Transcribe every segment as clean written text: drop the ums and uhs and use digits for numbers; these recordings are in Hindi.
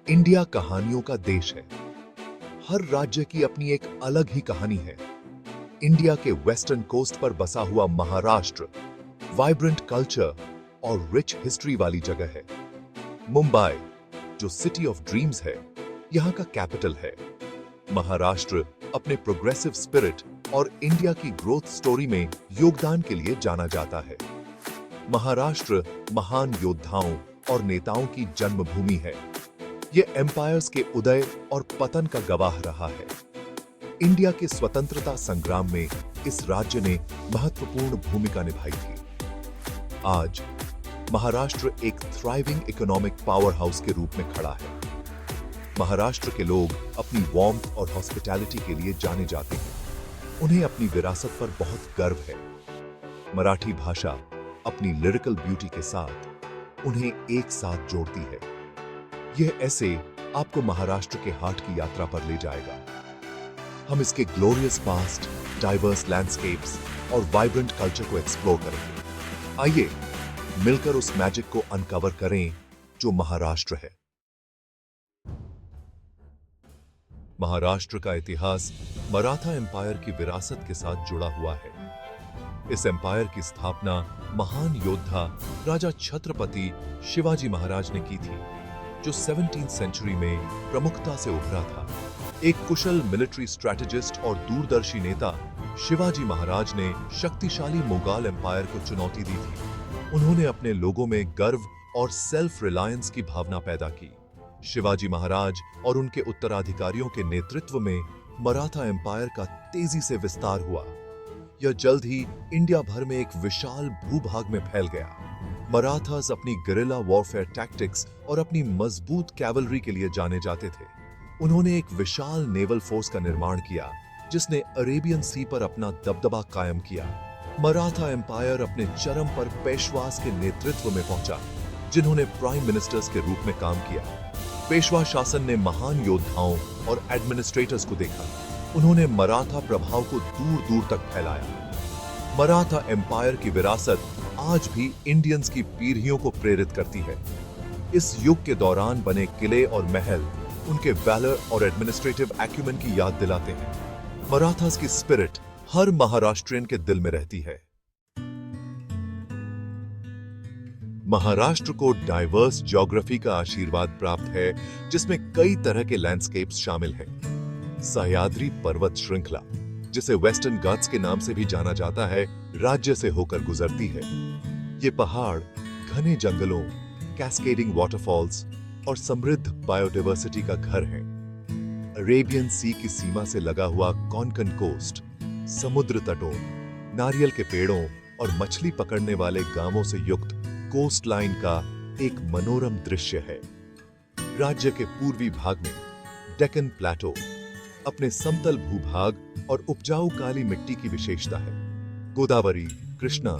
इंडिया कहानियों का देश है। हर राज्य की अपनी एक अलग ही कहानी है। इंडिया के वेस्टर्न कोस्ट पर बसा हुआ महाराष्ट्र वाइब्रेंट कल्चर और रिच हिस्ट्री वाली जगह है। मुंबई, जो सिटी ऑफ ड्रीम्स है, यहां का कैपिटल है। महाराष्ट्र अपने प्रोग्रेसिव स्पिरिट और इंडिया की ग्रोथ स्टोरी में योगदान के लिए जाना जाता है। महाराष्ट्र महान योद्धाओं और नेताओं की जन्मभूमि है। यह एम्पायर्स के उदय और पतन का गवाह रहा है। इंडिया के स्वतंत्रता संग्राम में इस राज्य ने महत्वपूर्ण भूमिका निभाई थी। आज महाराष्ट्र एक थ्राइविंग इकोनॉमिक पावर हाउस के रूप में खड़ा है। महाराष्ट्र के लोग अपनी वार्मथ और हॉस्पिटैलिटी के लिए जाने जाते हैं। उन्हें अपनी विरासत पर बहुत गर्व है। मराठी भाषा अपनी लिरिकल ब्यूटी के साथ उन्हें एक साथ जोड़ती है। यह ऐसे आपको महाराष्ट्र के हार्ट की यात्रा पर ले जाएगा। हम इसके ग्लोरियस पास्ट, डाइवर्स लैंडस्केप्स और वाइब्रेंट कल्चर को एक्सप्लोर करेंगे। आइए मिलकर उस मैजिक को अनकवर करें जो महाराष्ट्र है। महाराष्ट्र का इतिहास मराठा एम्पायर की विरासत के साथ जुड़ा हुआ है। इस एम्पायर की स्थापना महान योद्धा राजा छत्रपति शिवाजी महाराज ने की थी, जो 17वीं सेंचुरी में प्रमुखता से उभरा था। एक कुशल मिलिट्री स्ट्रैटेजिस्ट और दूरदर्शी नेता शिवाजी महाराज ने शक्तिशाली मुगल एम्पायर को चुनौती दी थी। उन्होंने अपने लोगों में गर्व और सेल्फ रिलायंस की भावना पैदा की। शिवाजी महाराज और उनके उत्तराधिकारियों के नेतृत्व में मराठा एम्पायर का तेजी से विस्तार हुआ। यह जल्द ही इंडिया भर में एक विशाल भूभाग में फैल गया। मराठास अपनी गुरिल्ला वॉरफेयर टैक्टिक्स और अपनी मजबूत कैवलरी के लिए जाने जाते थे। उन्होंने एक विशाल नेवल फोर्स का निर्माण किया, जिसने अरेबियन सी पर अपना दबदबा कायम किया। मराठा एम्पायर अपने चरम पर पेशवास के नेतृत्व में पहुंचा, जिन्होंने प्राइम मिनिस्टर्स के रूप में काम किया। पेशवा शासन ने महान योद्धाओं और एडमिनिस्ट्रेटर्स को देखा। उन्होंने मराठा प्रभाव को दूर दूर तक फैलाया। मराठा एम्पायर की विरासत आज भी इंडियंस की पीढ़ियों को प्रेरित करती है। इस युग के दौरान बने किले और महल उनके वैलर और एडमिनिस्ट्रेटिव एक्यूमेन की याद दिलाते हैं। मराठास की स्पिरिट हर महाराष्ट्रियन के दिल में रहती है। महाराष्ट्र को डाइवर्स ज्योग्राफी का आशीर्वाद प्राप्त है, जिसमें कई तरह के लैंडस्केप्स शामिल हैं। सह्याद्री पर्वत श्रृंखला, जिसे वेस्टर्न घाट्स के नाम से भी जाना जाता है, राज्य से होकर गुजरती है। ये पहाड़ घने जंगलों, कैस्केडिंग वाटरफॉल्स और समृद्ध बायोडायवर्सिटी का घर है। अरेबियन सी की सीमा से लगा हुआ कोंकण कोस्ट, समुद्र तटों, नारियल के पेड़ों और मछली पकड़ने वाले गांवों से युक्त कोस्ट लाइन का एक मनोरम दृश्य है। राज्य के पूर्वी भाग में डेक्कन प्लेटो अपने समतल भूभाग और उपजाऊ काली मिट्टी की विशेषता है। गोदावरी, कृष्णा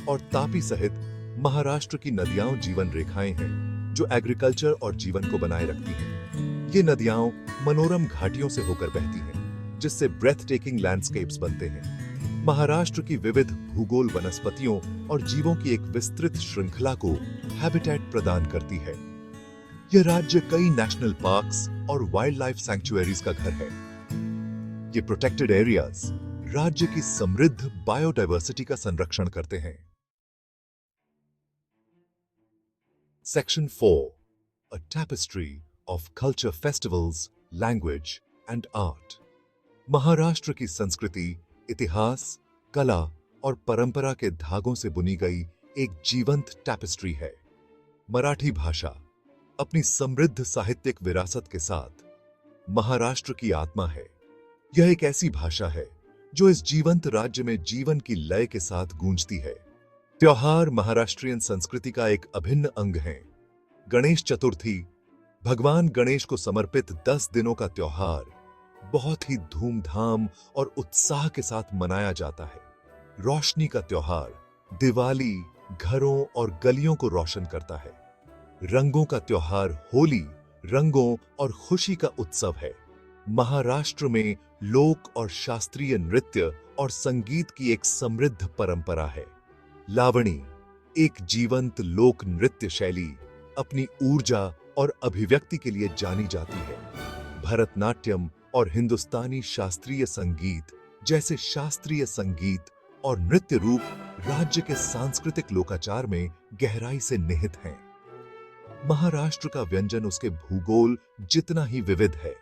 और तापी सहित महाराष्ट्र की नदियां जीवन रेखाएं हैं, जो एग्रीकल्चर और जीवन को बनाए रखती हैं। ये नदियां मनोरम घाटियों से होकर बहती हैं, जिससे ब्रेथ टेकिंग लैंडस्केप्स बनते हैं। महाराष्ट्र की विविध भूगोल वनस्पतियों और जीवों की एक विस्तृत श्रृंखला को हैबिटेट प्रदान करती है। यह राज्य कई नेशनल पार्क्स और वाइल्ड लाइफ सैंक्चुअरीज का घर है। ये प्रोटेक्टेड एरियाज राज्य की समृद्ध बायोडायवर्सिटी का संरक्षण करते हैं। Section 4, A tapestry of culture, festivals, language and art। Maharashtra की संस्कृति, इतिहास, कला और परंपरा के धागों से बुनी गई एक जीवंत टैपेस्ट्री है। मराठी भाषा अपनी समृद्ध साहित्यिक विरासत के साथ महाराष्ट्र की आत्मा है। यह एक ऐसी भाषा है जो इस जीवंत राज्य में जीवन की लय के साथ गूंजती है। त्योहार महाराष्ट्रियन संस्कृति का एक अभिन्न अंग है। गणेश चतुर्थी, भगवान गणेश को समर्पित 10 दिनों का त्योहार बहुत ही धूमधाम और उत्साह के साथ मनाया जाता है। रोशनी का त्योहार दिवाली घरों और गलियों को रोशन करता है। रंगों का त्योहार होली रंगों और खुशी का उत्सव है। महाराष्ट्र में लोक और शास्त्रीय नृत्य और संगीत की एक समृद्ध परंपरा है। लावणी, एक जीवंत लोक नृत्य शैली, अपनी ऊर्जा और अभिव्यक्ति के लिए जानी जाती है। भरतनाट्यम और हिंदुस्तानी शास्त्रीय संगीत जैसे शास्त्रीय संगीत और नृत्य रूप राज्य के सांस्कृतिक लोकाचार में गहराई से निहित हैं। महाराष्ट्र का व्यंजन उसके भूगोल जितना ही विविध है।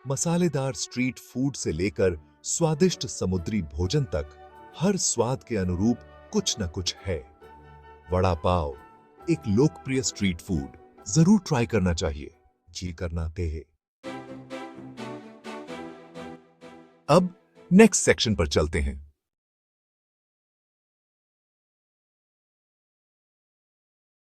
मसालेदार स्ट्रीट फूड से लेकर स्वादिष्ट समुद्री भोजन तक हर स्वाद के अनुरूप कुछ न कुछ है। वड़ा पाव एक लोकप्रिय स्ट्रीट फूड, जरूर ट्राई करना चाहिए। जी करना है। अब नेक्स्ट सेक्शन पर चलते हैं।